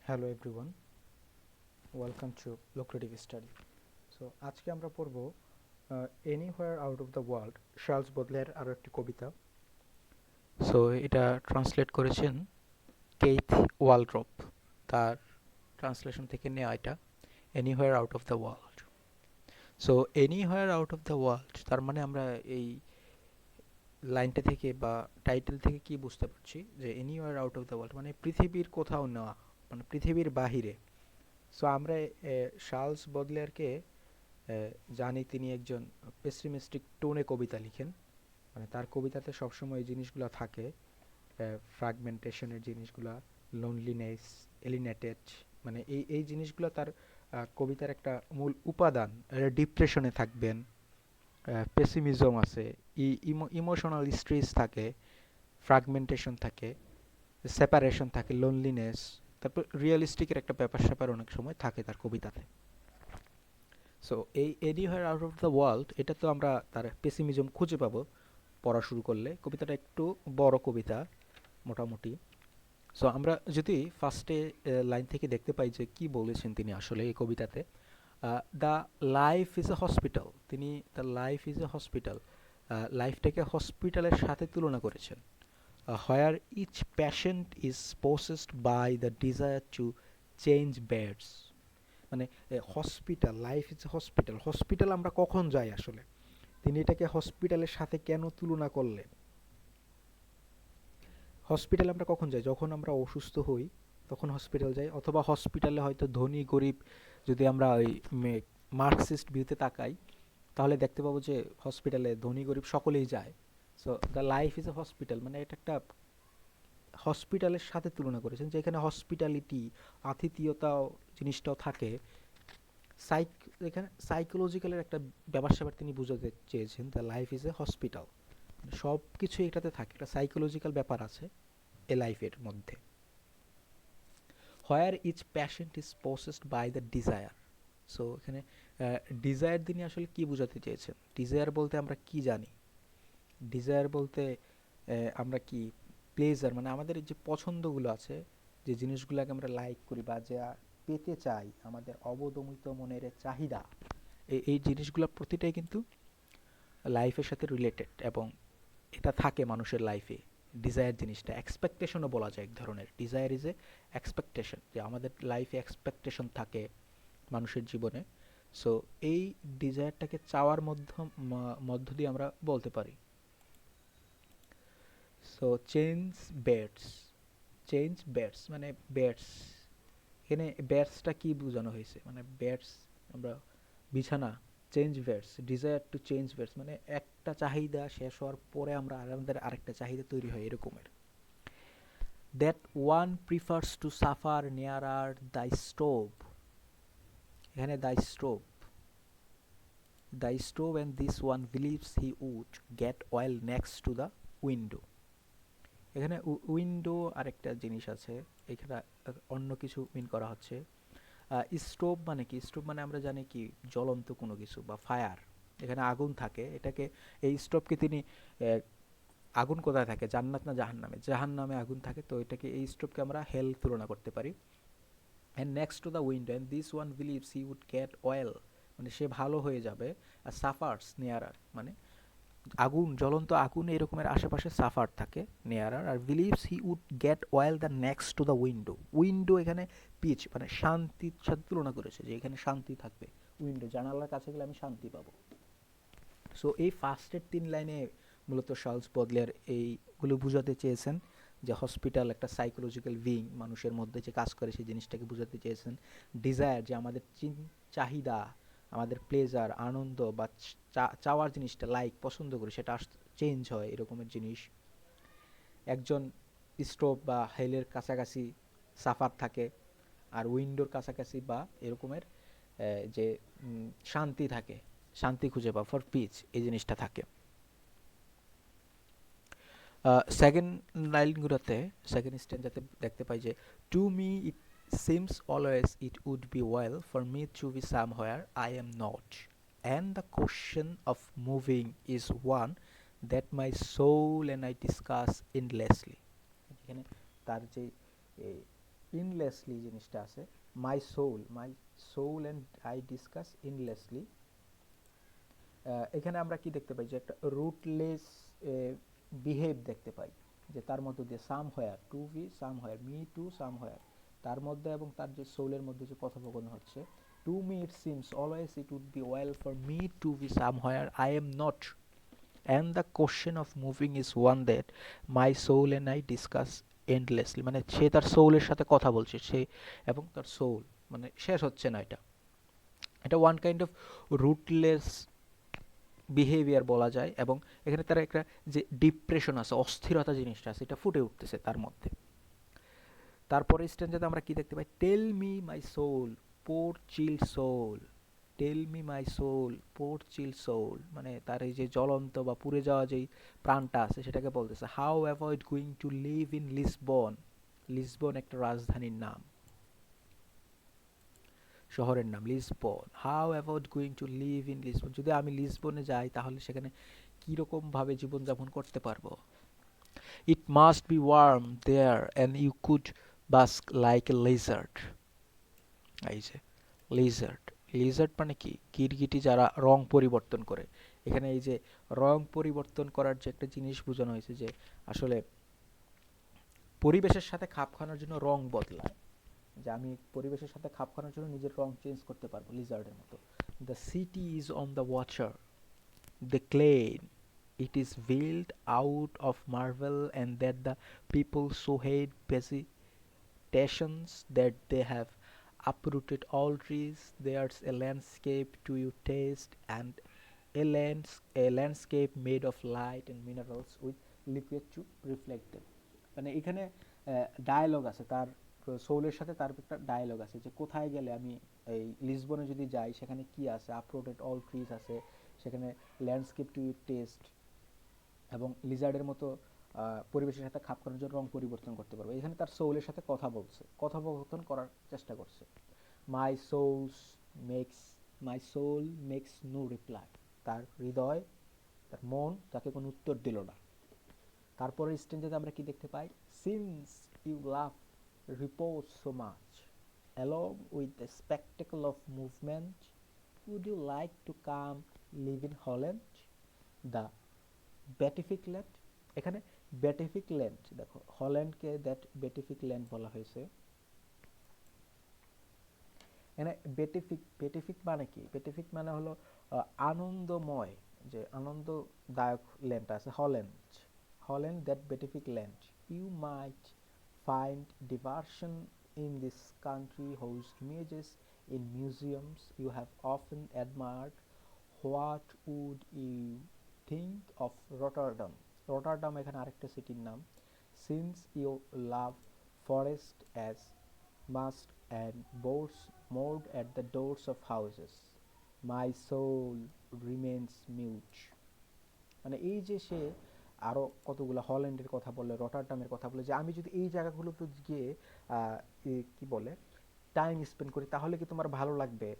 Hello everyone, welcome to lucrative study. So আজকে আমরা পড়ব anywhere out of the world, Charles Baudelaire আরও একটি কবিতা। সো এটা ট্রান্সলেট করেছেন কেইথ ওয়ালড্রপ, তার ট্রান্সলেশন থেকে নেওয়া এটা, anywhere out of the world. So anywhere out of the world তার মানে আমরা এই লাইনটা থেকে বা টাইটেল থেকে কি বুঝতে পারছি যে anywhere out of the world মানে পৃথিবীর কোথাও নেওয়া, মানে পৃথিবীর বাহিরে। সো আমরা চার্লস বোদলেয়ারকে জানি তিনি একজন পেসিমিস্টিক টোনে কবিতা লিখেন, মানে তার কবিতাতে সবসময় এই জিনিসগুলো থাকে, ফ্র্যাগমেন্টেশনের জিনিসগুলা, লোনলিনেস, এলিনেটেড, মানে এই জিনিসগুলো তার কবিতার একটা মূল উপাদান। ডিপ্রেশনে থাকবেন, পেসিমিজম আছে, ইমোশনাল স্ট্রেস থাকে, ফ্র্যাগমেন্টেশন থাকে, সেপারেশন থাকে, লোনলিনেস, তারপর রিয়েলিস্টিকের একটা ব্যাপার স্যাপার অনেক সময় থাকে তার কবিতাতে। সো এই anywhere out of the world এটা তো আমরা তার পেসিমিজম খুঁজে পাবো পড়া শুরু করলে। কবিতাটা একটু বড় কবিতা মোটামুটি। সো আমরা যদি ফার্স্টে লাইন থেকে দেখতে পাই যে কি বলেছেন তিনি আসলে এই কবিতাতে, the life is a hospital, তিনি the life is a hospital, লাইফটাকে হসপিটালের সাথে তুলনা করেছেন। Where each patient is possessed by the desire to change beds, মানে hospital, life is hospital, hospital আমরা কখন যাই আসলে, তিনি এটাকে হসপিটালের সাথে কেন তুলনা করলেন। হসপিটাল আমরা কখন যাই, যখন আমরা অসুস্থ হই তখন হসপিটাল যাই, অথবা হসপিটালে হয়তো ধনী গরিব, যদি আমরা ওই মার্কসিস্ট ভিউতে তাকাই তাহলে দেখতে পাবো যে হসপিটালে ধনী গরিব সকলেই যায়। So the life is a hospital মানে এটা একটা হসপিটালের সাথে তুলনা করেছেন, যেখানে হসপিটালিটি, আতিথেয়তাও জিনিসটাও থাকে। সাইক এখানে সাইকোলজিক্যালের একটা ব্যাপার স্যাপার তিনি বোঝাতে চেয়েছেন, the life is a hospital, সব কিছু এটাতে থাকে, একটা সাইকোলজিক্যাল ব্যাপার আছে এ লাইফের মধ্যে। Where each patient is possessed by the desire. So এখানে ডিজায়ার তিনি আসলে কি বোঝাতে চেয়েছেন, ডিজায়ার বলতে আমরা কি জানি, ডিজায়ার বলতে আমরা কি প্লেজার, মানে আমাদের যে পছন্দগুলো আছে, যে জিনিসগুলোকে আমরা লাইক করি বা যা পেতে চাই, আমাদের অবদমিত মনের চাহিদা, এই জিনিসগুলো প্রতিটাই কিন্তু লাইফের সাথে রিলেটেড, এবং এটা থাকে মানুষের লাইফে। ডিজায়ার জিনিসটা এক্সপেকটেশনও বলা যায় এক ধরনের, ডিজায়ার ইজ এ এক্সপেকটেশন, যে আমাদের লাইফে এক্সপেকটেশন থাকে মানুষের জীবনে। সো এই ডিজায়ারটাকে চাওয়ার মধ্য দিয়ে আমরা বলতে পারি। সো চেঞ্জ বেডস মানে বেডস, এখানে বেডসটা কি বোঝানো হয়েছে, মানে বেডস আমরা বিছানা, change beds, desire to change beds মানে একটা চাহিদা শেষ হওয়ার পরে আমরা আমাদের আরেকটা চাহিদা তৈরি হয় এরকমের। That one prefers to suffer nearer the stove, এখানে the stove and this one believes he would get well next to the window. এখানে উইন্ডো আরেকটা জিনিস আছে, এখানে অন্য কিছু মিন করা হচ্ছে। স্টোভ মানে কি, স্টোভ মানে আমরা জানি কি জ্বলন্ত কোনো কিছু বা ফায়ার, এখানে আগুন থাকে, এটাকে এই স্টোভকে তিনি আগুন কোথায় থাকে, জান্নাত না জাহান্নামে, জাহান্নামে আগুন থাকে, তো এটাকে এই স্টোভকে আমরা হেল তুলনা করতে পারি। And next to the window and this one believes he would get oil, মানে সে ভালো হয়ে যাবে। আর সাফার্স নিয়ারার মানে আগুন, জ্বলন্ত আগুন এরকমের আশেপাশে সাফার থাকে নেয়ারার, আর believes he would get well the next to the window, window এখানে পিচ মানে শান্তির সাথে তুলনা করেছে, যে এখানে শান্তি থাকবে, উইন্ডো জানালার কাছে গেলে আমি শান্তি পাবো। সো এই ফার্স্টের 3 লাইনে মূলত চার্লস বডলেয়ার এইগুলো বুঝাতে চেয়েছেন, যে হসপিটাল একটা সাইকোলজিক্যাল বিং মানুষের মধ্যে যে কাজ করে সেই জিনিসটাকে বুঝাতে চেয়েছেন। ডিজায়ার যে আমাদের চাহিদা, আমাদের প্লেজার, আনন্দ বা চাওয়ার জিনিসটা, লাইক পছন্দ করি সেটা চেঞ্জ হয় এরকমের জিনিস। একজন স্টোভ বা হেলের কাছাকাছি সাফার থাকে, আর উইন্ডোর কাছাকাছি বা এরকমের যে শান্তি থাকে, শান্তি খুঁজে পাওয়া, ফর পিচ এই জিনিসটা থাকে। সেকেন্ড লাইনগুলোতে, সেকেন্ড স্ট্যান্ডাতে দেখতে পাই যে to me it seems always it would be well for me to be somewhere I am not, and the question of moving is one that my soul and I discuss endlessly. এখানে তার যে endlessly জিনিসটা আছে, my soul and I discuss endlessly. এখানে আমরা কি দেখতে পাই যে একটা রুটলেস বিহেভ দেখতে পাই, যে তার মধ্যে দিয়ে somewhere, to be somewhere, me to somewhere, তার মধ্যে এবং তার যে সোলের মধ্যে যে কথোপকথন হচ্ছে, to me it seems always it would be well for me to be somewhere I am not, and the question of moving is one that my soul and I discuss endlessly. মানে সে তার সোলের সাথে কথা বলছে, সে এবং তার soul, মানে শেষ হচ্ছে না। এটা এটা one kind of rootless behaviour বলা যায়, এবং এখানে তার একটা যে ডিপ্রেশন আছে, অস্থিরতা জিনিসটা আছে, এটা ফুটে উঠতেছে তার মধ্যে। তারপরে স্ট্যান্ডাতে আমরা কি দেখতে পাই, tell me my soul poor chill soul, tell me my soul poor chill soul, মানে তার এই যে জ্বলন্ত বা পুড়ে যাওয়া যেই প্রাণটা আছে সেটাকে বলতেছে। How avoid going to live in Lisbon, Lisbon একটা রাজধানীর নাম, শহরের নাম Lisbon. How avoid going to live in Lisbon, যদি আমি লিসবনে যাই তাহলে সেখানে কীরকমভাবে জীবনযাপন করতে পারবো। It must be warm there and you could bask like a lizard. এই যে লিজার্ড, লিজার্ড মানে কি, কিরগিটি যারা রং পরিবর্তন করে। এখানে এই যে রং পরিবর্তন করার যে একটা জিনিস বোঝানো হয়েছে, যে আসলে পরিবেশের সাথে খাপ খাওয়ানোর জন্য রং বদলায়, যে আমি পরিবেশের সাথে খাপ খাওয়ানোর জন্য নিজের রং চেঞ্জ করতে পারবো লিজার্ডের মতো। The city is on the water, the claim it is built out of marble, and that the people so hate vegetations that they have uprooted all trees. There's a landscape to your taste, and a landscape made of light and minerals with liquid to reflect them. মানে এখানে dialogue আছে, তার সোলের সাথে তার একটা dialogue আছে, যে কোথায় গেলে আমি এই লিসবনে যদি যাই সেখানে কি আছে, আপরুটেড অল ট্রিজ আছে, সেখানে ল্যান্ডস্কেপ টু টেস্ট, এবং লিজার্ডের মতো পরিবেশের সাথে খাপ খাওয়ানোর জন্য রং পরিবর্তন করতে পারবে। এখানে তার সোলের সাথে কথা বলছে, কথোপকথন করার চেষ্টা করছে। My souls makes my soul makes no reply, তার হৃদয়, তার মন তাকে কোনো উত্তর দিল না। তারপরে স্টেঞ্জেতে আমরা কি দেখতে পাই, since you love repose so much along with the spectacle of movement, would you like to come live in Holland, the beatific land. এখানে বেটিফিক ল্যান্ড, দেখো হল্যান্ডকে দ্যাট বেটিফিক ল্যান্ড বলা হয়েছে। এখানে বেটিফিক, বেটিফিক মানে কি, বেটিফিক মানে হলো আনন্দময়, যে আনন্দদায়ক ল্যান্ড আছে Holland, Holland that beatific land. You might find diversion in this country whose images in museums you have often admired. What would you think of Rotterdam? Rotterdam এখানে আরেকটা সিটির নাম। Since you love forest as much and boards moored at the doors of houses, my soul remains mute. মানে এই যে সে আরও কতগুলো হল্যান্ডের কথা বলে, রটারডামের কথা বলে, যে আমি যদি এই জায়গাগুলোতে গিয়ে কি বলে টাইম স্পেন্ড করি তাহলে কি তোমার ভালো লাগবে,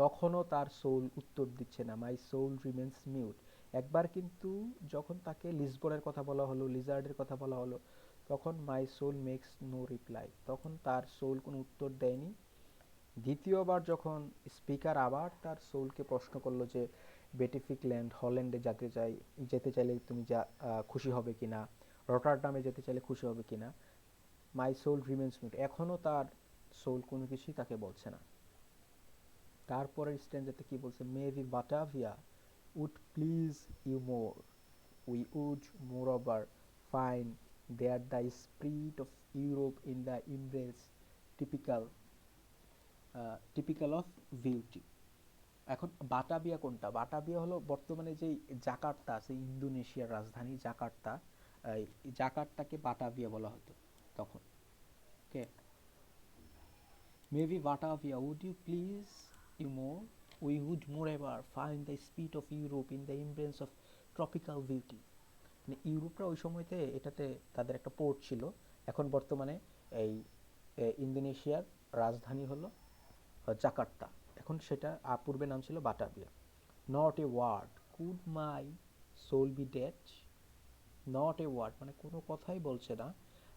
তখনও তার সোল উত্তর দিচ্ছে না। My soul remains mute. একবার কিন্তু যখন তাকে লিসবনের কথা বলা হলো, লিজার্ডের কথা বলা হলো, তখন my soul makes no reply, তখন তার সোল কোনো উত্তর দেয়নি। দ্বিতীয়বার যখন স্পিকার আবার তার সোলকে প্রশ্ন করলো যে বেটিফিক ল্যান্ড হল্যান্ডে যেতে চাইলে তুমি যা খুশি হবে কিনা, রটারডামে যেতে চাইলে খুশি হবে কিনা, মাই সোল রিমেন্স মিউট, এখনও তার সোল কোনো কিছুই তাকে বলছে না। তারপরের স্ট্যান্ডাতে কি বলছে, maybe Batavia would please you more, we would more over fine there the spirit of Europe in the embrace typical of beauty. এখন বাটাভিয়া কোনটা, বাটাভিয়া হলো বর্তমানে যেই জাকার্তা আছে, ইন্দোনেশিয়ার রাজধানী জাকার্তা, জাকার্তাকে বাটাভিয়া বলা হতো তখন। Okay, maybe Batavia would you please you more, we would more ever find the spirit of Europe in the embrace of tropical beauty. মানে ইউরোপরা ওই সময়তে এটাতে তাদের একটা পোর্ট ছিল, এখন বর্তমানে এই ইন্দোনেশিয়ার রাজধানী হলো জাকার্তা, এখন সেটা পূর্বে নাম ছিল Batavia. Not a word could my soul be dead, not a word মানে কোনো কথাই বলছে না,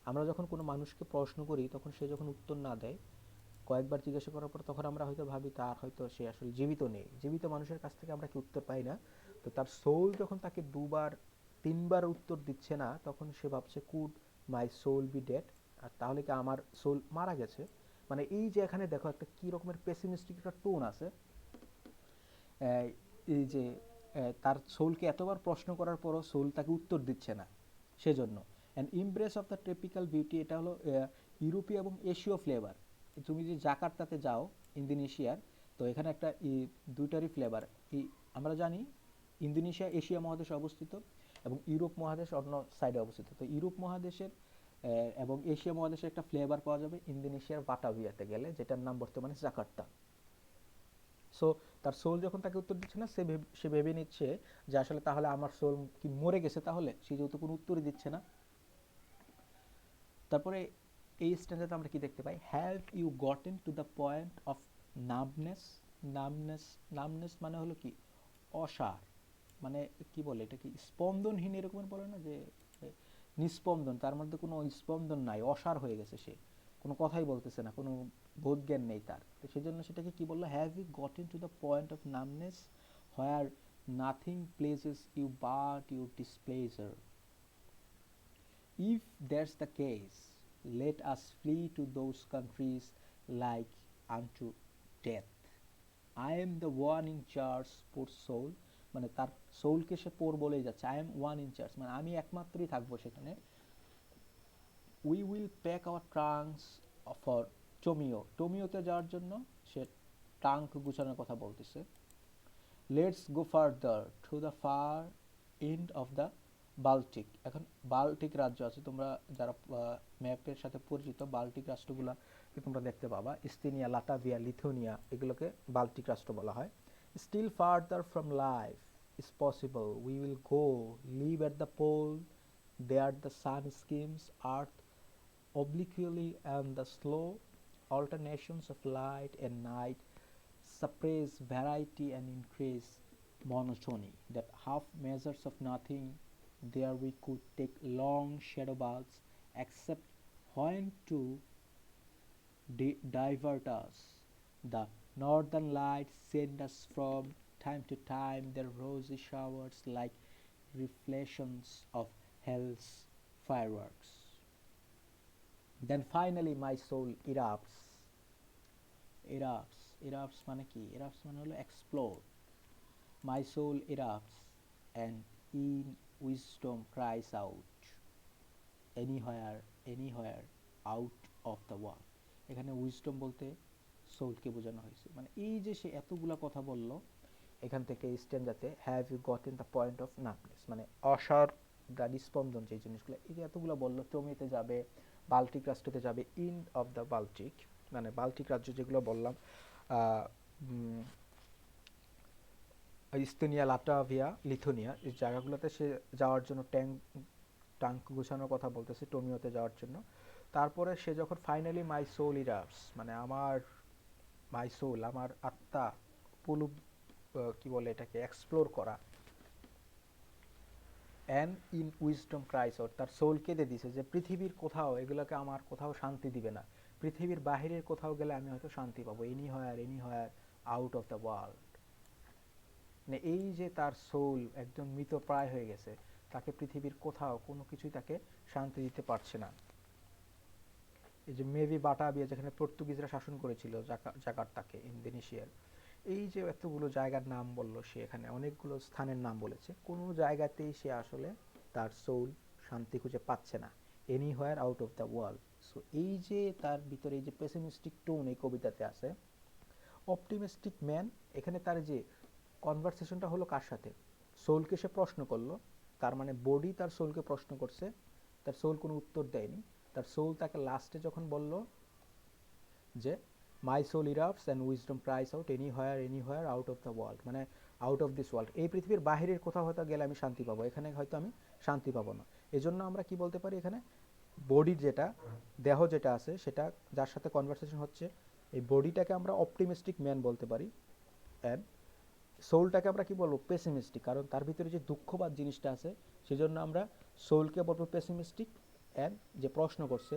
আমরা যখন কোনো মানুষকে প্রশ্ন করি তখন সে যখন উত্তর না দেয়, কয়েকবার জিজ্ঞাসা করার পর তখন আমরা হয়তো ভাবি তার হয়তো সে আসলে জীবিত নেই। জীবিত মানুষের কাছ থেকে আমরা কি উত্তর পাই না। তো তার সোল যখন তাকে দুবার তিনবার উত্তর দিচ্ছে না, তখন সে ভাবছে could my soul be dead, আর তাহলে কি আমার সোল মারা গেছে। মানে এই যে এখানে দেখো একটা কি রকমের পেসিমিস্টিক একটা টোন আছে। এই যে তার সোলকে এতবার প্রশ্ন করার পরও সোল তাকে উত্তর দিচ্ছে না, সেজন্য। And ইমব্রেস of the tropical beauty, এটা হলো ইউরোপীয় এবং এশীয় ফ্লেভার। তুমি যে জাকার্তাতে যাও ইন্দোনেশিয়ার, তো এখানে একটা দুইটারই ফ্লেভার। আমরা জানি ইন্দোনেশিয়া এশিয়া মহাদেশে অবস্থিত এবং ইউরোপ মহাদেশ অন্য সাইডে অবস্থিত। তো ইউরোপ মহাদেশের এবং এশিয়া মহাদেশের একটা ফ্লেভার পাওয়া যাবে ইন্দোনেশিয়ার বাটাভিয়াতে গেলে, যেটার নাম বর্তমানে জাকার্তা। সো তার সোল যখন তাকে উত্তর দিচ্ছে না, সে ভেবে নিচ্ছে যে আসলে তাহলে আমার সোল কি মরে গেছে, তাহলে সে যেহেতু কোনো উত্তরই দিচ্ছে না। তারপরে এই স্ট্যান্ডাতে আমরা কি দেখতে পাই, have you gotten to the point of numbness. Numbness, numbness মানে হলো কি অসার, মানে কি বলে এটা কি স্পন্দনহীন এরকম বলে না, যে নিস্পন্দন, তার মধ্যে কোনো স্পন্দন নাই, অসার হয়ে গেছে, সে কোনো কথাই বলতেছে না, কোনো বোধ জ্ঞান নেই তার। তো সেই জন্য সেটাকে কি বললো, have you gotten to the point of numbness where nothing pleases you but your displeasure. If that's the case, let us flee to those countries like unto death. I am the one in charge, poor soul. মানে তার সোলকে সে poor বলেই যাচ্ছে, I am one in charge, মানে আমি একমাত্রই থাকবো সেখানে। We will pack our trunks for Tornio, টোমিওতে যাওয়ার জন্য সে ট্রাঙ্ক গুছানোর কথা বলতেছে। Let's go further through the far end of the Baltic. এখন বাল্টিক রাজ্য আছে, তোমরা যারা ম্যাপের সাথে পরিচিত, বাল্টিক রাষ্ট্রগুলোকে তোমরা দেখতে পাবা, ইস্তিনিয়া, লাটাভিয়া, লিথুনিয়া, এগুলোকে বাল্টিক রাষ্ট্র বলা হয়। Still farther from life is possible, we will go live at the pole, there the sun skims earth obliquely, and the slow alternations of light and night suppress variety and increase monotony. That half measures of nothing, there we could take long shadow baths, except when to divert us. The northern lights send us from time to time their rosy showers like reflections of hell's fireworks. Then finally my soul erupts. Erupts মানে কি, erupts মানে হলো explode. My soul erupts and in wisdom cries out anywhere out of the world. এখানে wisdom বলতে সোলকে বোঝানো হয়েছে। মানে এই যে সে এতগুলা কথা বলল, এখান থেকে স্ট্যান্ডাতে have you gotten the point of numbness, মানে অসার বা নিস্পন্দন, যে জিনিসগুলো এই যে এতগুলো বললো, টোমিতে যাবে, বাল্টিক রাষ্ট্রতে যাবে, ইন্ড অফ দ্য বাল্টিক, মানে বাল্টিক রাজ্য যেগুলো বললাম, ইস্তোনিয়া, লাটাভিয়া, লিথুনিয়া, এই জায়গাগুলোতে সে যাওয়ার জন্য টাঙ্ক গুছানোর কথা বলতেছে টোমিওতে যাওয়ার জন্য। তারপরে সে যখন ফাইনালি মাই সোল ইরাপস, মানে আমার মাই সোল, আমার আত্মা পুলু, কি বলে এটাকে, এক্সপ্লোর করা, and in wisdom cries out, তার সোল কেঁদে দিছে যে পৃথিবীর কোথাও এগুলোকে আমার কোথাও শান্তি দিবে না, পৃথিবীর বাহিরের কোথাও গেলে আমি হয়তো শান্তি পাবো, anywhere out of the world. মানে এই যে তার সোল একদম মৃতপ্রায় হয়ে গেছে, তাকে পৃথিবীর কোথাও কোনো কিছুই তাকে শান্তি দিতে পারছে না। এই যে মেবি বাটাভিয়া, যেখানে পর্তুগিজরা শাসন করেছিল জাকার্তাকে, ইন্দোনেশিয়ার, এই যে এতগুলো জায়গার নাম বললো সে, এখানে অনেকগুলো স্থানের নাম বলেছে, কোনো জায়গাতেই সে আসলে তার সোল শান্তি খুঁজে পাচ্ছে না, anywhere out of the world. So এই যে তার ভিতরে এই যে পেসিমিস্টিক টোন এই কবিতাতে আছে। অপটিমিস্টিক ম্যান, এখানে তার যে কনভারসেশনটা হলো কার সাথে, সোলকে সে প্রশ্ন করলো, তার মানে বডি তার সোলকে প্রশ্ন করছে, তার সোল কোনো উত্তর দেয়নি। তার সোল তাকে লাস্টে যখন বলল যে my soul erupts and wisdom cries out anywhere out of the world, মানে আউট অফ দিস ওয়ার্ল্ড, এই পৃথিবীর বাহিরের কোথাও হয়তো গেলে আমি শান্তি পাবো, এখানে হয়তো আমি শান্তি পাবো না। এজন্য আমরা কি বলতে পারি, এখানে বডির যেটা দেহ যেটা আছে, সেটা যার সাথে কনভারসেশন হচ্ছে, এই বডিটাকে আমরা অপটিমিস্টিক ম্যান বলতে পারি, অ্যান্ড সোলটাকে আমরা কি বলবো, পেসিমিস্টিক, কারণ তার ভিতরে যে দুঃখবাদ জিনিসটা আছে, সেজন্য আমরা সোলকে বলবো পেসিমিস্টিক, অ্যান্ড যে প্রশ্ন করছে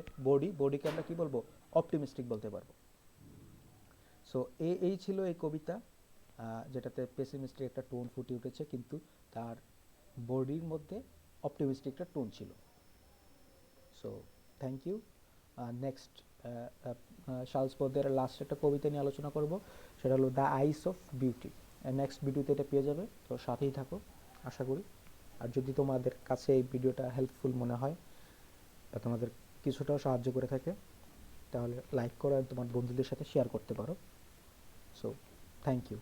বডিকে আমরা কি বলবো, অপটিমিস্টিক বলতে পারবো। সো এই ছিল এই কবিতা, যেটাতে পেসিমিস্টিক একটা টোন ফুটে উঠেছে, কিন্তু তার বডির মধ্যে অপটিমিস্টিক একটা টোন ছিল। So thank you. Next Charles বডলেয়ারের লাস্ট একটা কবিতা নিয়ে আলোচনা করব, সেটা হলো the eyes of beauty. Next ভিডিওতে এটা পেয়ে যাবে, তো সাথেই থাকো আশা করি। আর যদি তোমাদের কাছে এই ভিডিওটা হেল্পফুল মনে হয় বা তোমাদের কিছুটাও সাহায্য করে থাকে, তাহলে লাইক করো আর তোমার বন্ধুদের সাথে শেয়ার করতে পারো। So thank you.